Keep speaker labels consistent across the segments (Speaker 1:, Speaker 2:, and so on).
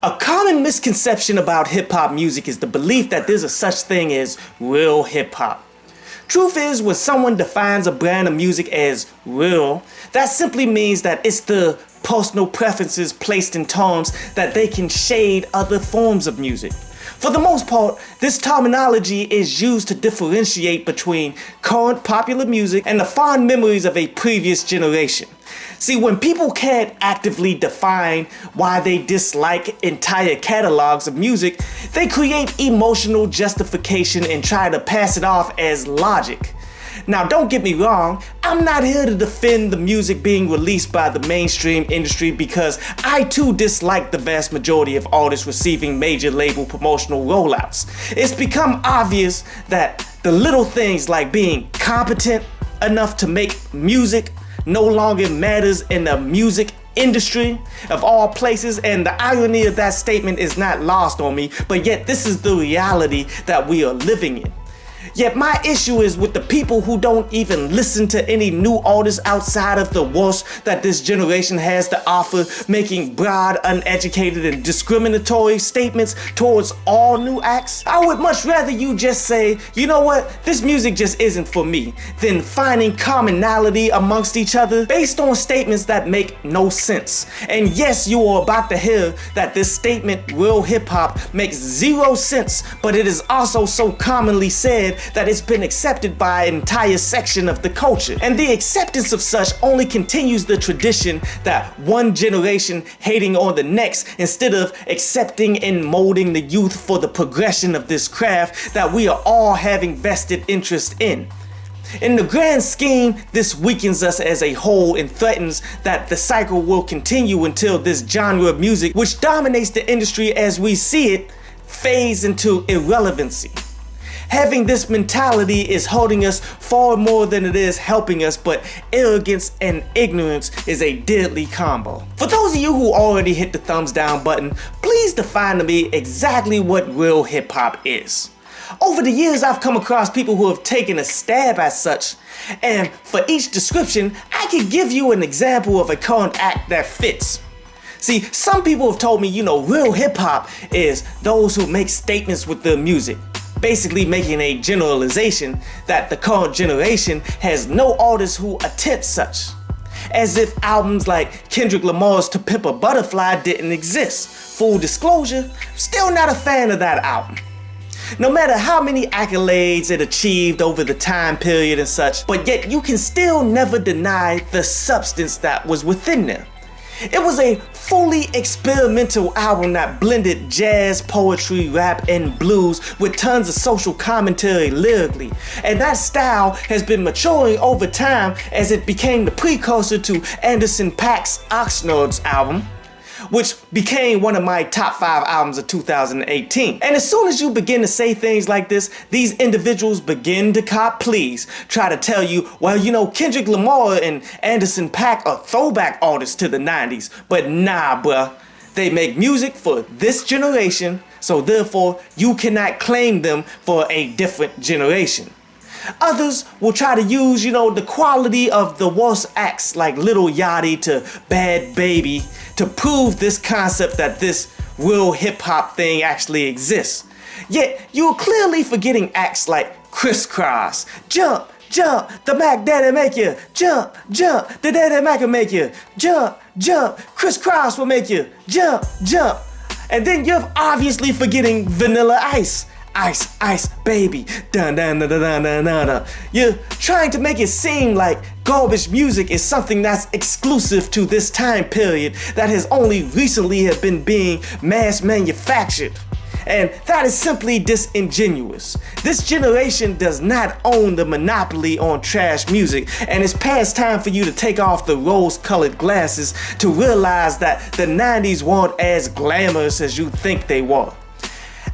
Speaker 1: A common misconception about hip-hop music is the belief that there's a such thing as real hip-hop. Truth is, when someone defines a brand of music as real, that simply means that it's the personal preferences placed in terms that they can shade other forms of music. For the most part, this terminology is used to differentiate between current popular music and the fond memories of a previous generation. See, when people can't actively define why they dislike entire catalogs of music, they create emotional justification and try to pass it off as logic. Now, don't get me wrong, I'm not here to defend the music being released by the mainstream industry because I too dislike the vast majority of artists receiving major label promotional rollouts. It's become obvious that the little things like being competent enough to make music no longer matters in the music industry of all places, and the irony of that statement is not lost on me, but yet this is the reality that we are living in. Yet my issue is with the people who don't even listen to any new artists outside of the worst that this generation has to offer, making broad, uneducated, and discriminatory statements towards all new acts. I would much rather you just say, you know what, this music just isn't for me, than finding commonality amongst each other based on statements that make no sense. And yes, you are about to hear that this statement, real hip-hop, makes zero sense, but it is also so commonly said that it's been accepted by an entire section of the culture. And the acceptance of such only continues the tradition that one generation hating on the next instead of accepting and molding the youth for the progression of this craft that we are all having vested interest in. In the grand scheme, this weakens us as a whole and threatens that the cycle will continue until this genre of music, which dominates the industry as we see it, fades into irrelevancy. Having this mentality is hurting us far more than it is helping us, but arrogance and ignorance is a deadly combo. For those of you who already hit the thumbs down button, please define to me exactly what real hip hop is. Over the years, I've come across people who have taken a stab at such, and for each description, I can give you an example of a current act that fits. See, some people have told me, real hip hop is those who make statements with their music, basically making a generalization that the current generation has no artists who attempt such. As if albums like Kendrick Lamar's To Pimp a Butterfly didn't exist. Full disclosure, I'm still not a fan of that album. No matter how many accolades it achieved over the time period and such, but yet you can still never deny the substance that was within them. It was a fully experimental album that blended jazz, poetry, rap, and blues with tons of social commentary lyrically. And that style has been maturing over time as it became the precursor to Anderson .Paak's Oxnard's album, which became one of my top 5 albums of 2018. And as soon as you begin to say things like this, these individuals begin to cop pleas, try to tell you, well, Kendrick Lamar and Anderson .Paak are throwback artists to the 90s. But nah, bruh. They make music for this generation, so therefore you cannot claim them for a different generation. Others will try to use, the quality of the worst acts like Lil Yachty to Bad Baby to prove this concept that this real hip-hop thing actually exists. Yet, you're clearly forgetting acts like Crisscross, Jump, Jump, the Mac Daddy make you, Jump, Jump, the Daddy Mac will make you, Jump, Jump, Crisscross will make you, Jump, Jump. And then you're obviously forgetting Vanilla Ice. Ice, ice, baby, dun dun dun dun dun dun dun. You're trying to make it seem like garbage music is something that's exclusive to this time period that has only recently have been being mass manufactured. And that is simply disingenuous. This generation does not own the monopoly on trash music, and it's past time for you to take off the rose-colored glasses to realize that the 90s weren't as glamorous as you think they were.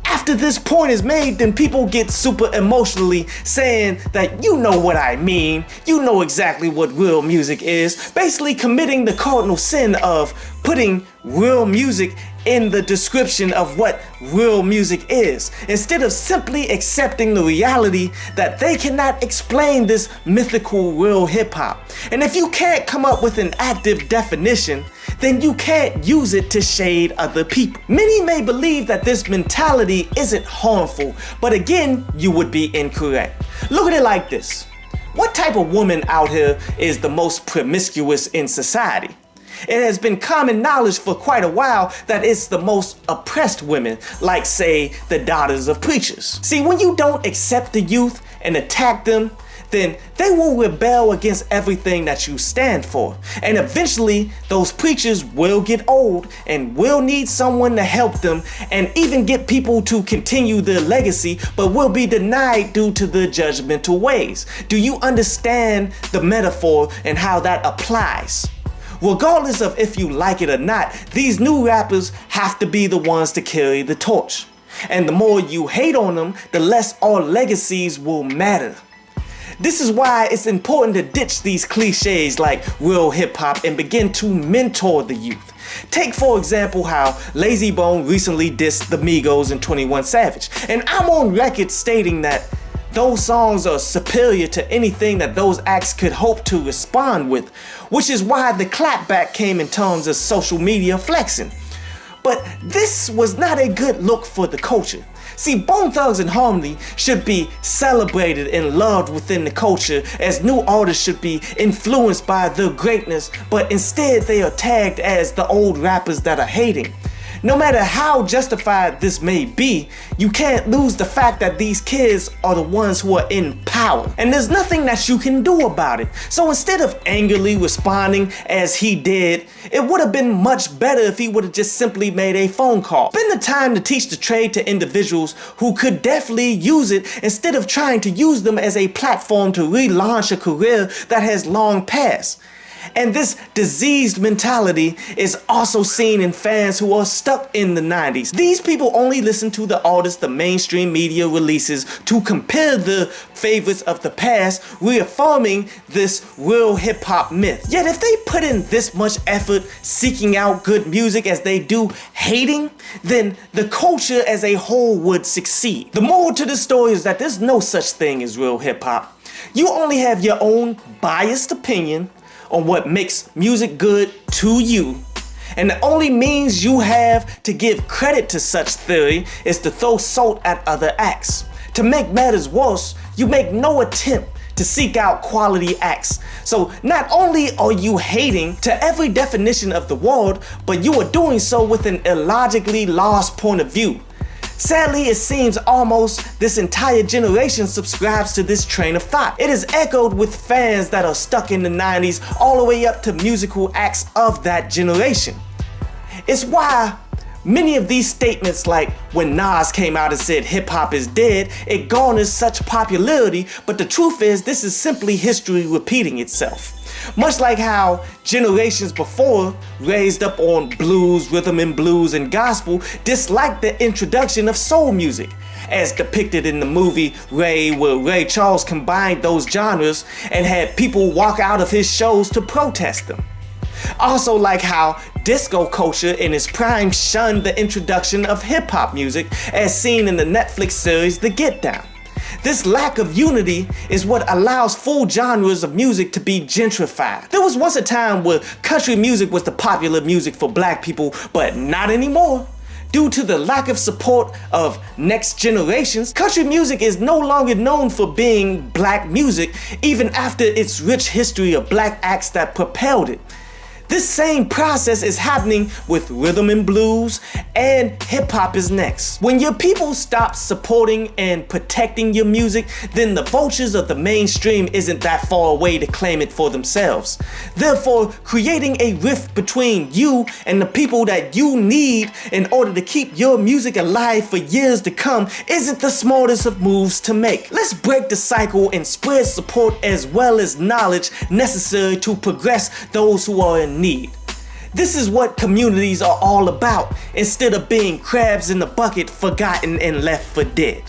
Speaker 1: After this point is made, then people get super emotionally saying that you know what I mean, you know exactly what real music is, basically committing the cardinal sin of putting real music in the description of what real music is, instead of simply accepting the reality that they cannot explain this mythical real hip-hop. And if you can't come up with an active definition, then you can't use it to shade other people. Many may believe that this mentality isn't harmful, but again, you would be incorrect. Look at it like this. What type of woman out here is the most promiscuous in society? It has been common knowledge for quite a while that it's the most oppressed women, like say the daughters of preachers. See, when you don't accept the youth and attack them, then they will rebel against everything that you stand for. And eventually, those preachers will get old and will need someone to help them and even get people to continue their legacy, but will be denied due to their judgmental ways. Do you understand the metaphor and how that applies? Regardless of if you like it or not, these new rappers have to be the ones to carry the torch. And the more you hate on them, the less our legacies will matter. This is why it's important to ditch these cliches like real hip hop and begin to mentor the youth. Take for example how Lazy Bone recently dissed the Migos and 21 Savage. And I'm on record stating that those songs are superior to anything that those acts could hope to respond with, which is why the clapback came in terms of social media flexing. But this was not a good look for the culture. See, Bone Thugs and Harmony should be celebrated and loved within the culture, as new artists should be influenced by their greatness, but instead they are tagged as the old rappers that are hating. No matter how justified this may be, you can't lose the fact that these kids are the ones who are in power. And there's nothing that you can do about it. So instead of angrily responding as he did, it would have been much better if he would have just simply made a phone call. Spend the time to teach the trade to individuals who could definitely use it instead of trying to use them as a platform to relaunch a career that has long passed. And this diseased mentality is also seen in fans who are stuck in the 90s. These people only listen to the artists the mainstream media releases to compare the favorites of the past, reaffirming this real hip-hop myth. Yet if they put in this much effort seeking out good music as they do hating, then the culture as a whole would succeed. The moral to the story is that there's no such thing as real hip-hop. You only have your own biased opinion on what makes music good to you. And the only means you have to give credit to such theory is to throw salt at other acts. To make matters worse, you make no attempt to seek out quality acts. So not only are you hating to every definition of the word, but you are doing so with an illogically lost point of view. Sadly, it seems almost this entire generation subscribes to this train of thought. It is echoed with fans that are stuck in the 90s all the way up to musical acts of that generation. It's why many of these statements, like when Nas came out and said hip hop is dead, it garners such popularity, but the truth is this is simply history repeating itself. Much like how generations before, raised up on blues, rhythm and blues, and gospel, disliked the introduction of soul music, as depicted in the movie Ray, where Ray Charles combined those genres and had people walk out of his shows to protest them. Also like how disco culture in its prime shunned the introduction of hip-hop music, as seen in the Netflix series The Get Down. This lack of unity is what allows full genres of music to be gentrified. There was once a time where country music was the popular music for black people, but not anymore. Due to the lack of support of next generations, country music is no longer known for being black music, even after its rich history of black acts that propelled it. This same process is happening with rhythm and blues, and hip hop is next. When your people stop supporting and protecting your music, then the vultures of the mainstream isn't that far away to claim it for themselves. Therefore, creating a rift between you and the people that you need in order to keep your music alive for years to come isn't the smartest of moves to make. Let's break the cycle and spread support as well as knowledge necessary to progress those who are in need. This is what communities are all about, instead of being crabs in the bucket, forgotten and left for dead.